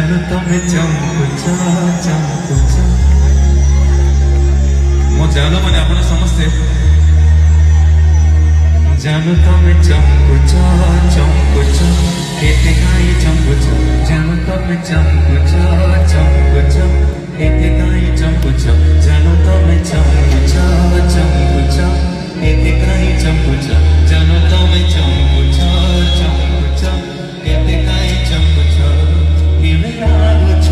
ଜାଣୁ ତମେ ଚମ୍ପୁଚ ଚମ୍ପୁଚ। ମୋ ଜାନ ମାନେ ଆପଣ ସମସ୍ତେ ଜାଣୁ ତମେ ଚମ୍ପୁଚ ଚମ୍ପୁଚ। ଏତେ କାହିଁ ଚମ୍ପୁଚ ଜାଣୁ ତମେ ଚମ୍ପୁଚ ଚମ୍ପୁଚ। ଏତେ କାହିଁ ଚମ୍ପୁଚ ଜାଣୁ ତମେ ଚମ୍ପୁଚ ଚମ୍ପୁଚ। ଏତେ କାହିଁ ଚମ୍ପୁଚ ଜାଣୁ ତମେ ଚମ୍ପୁଚ ଚମ୍ପୁଚ। ଏତେ କାହିଁ ଚମ୍ପୁଚ କେବେ ଲାଗୁଛ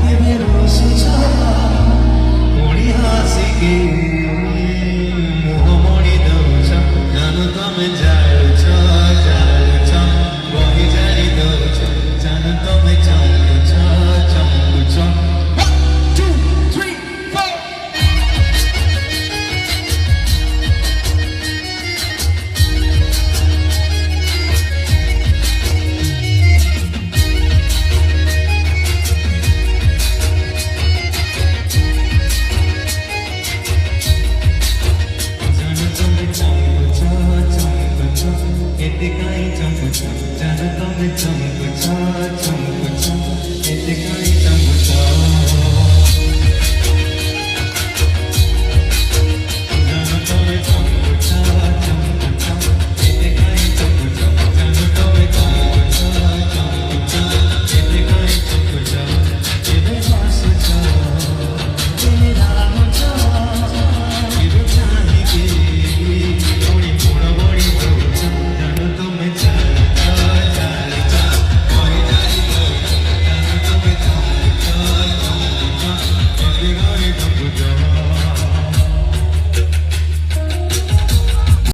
କେବେ ରୁଷୁଛ ପୁଣି ହସିକି ମୁହଁ ମୋଡ଼ି ଦଉଛ। ଜାଣୁ ତମେ ଜାଣୁଛ ଜାଣୁଛ ବହି ଜାଣି ଦଉଛ। ଜାଣୁ ତମେ ଚମ୍ପୁଛ ଚମ୍ପୁଛ। एते काई चम्पुच जान तमे चम्पुच चम्पुच। एते काई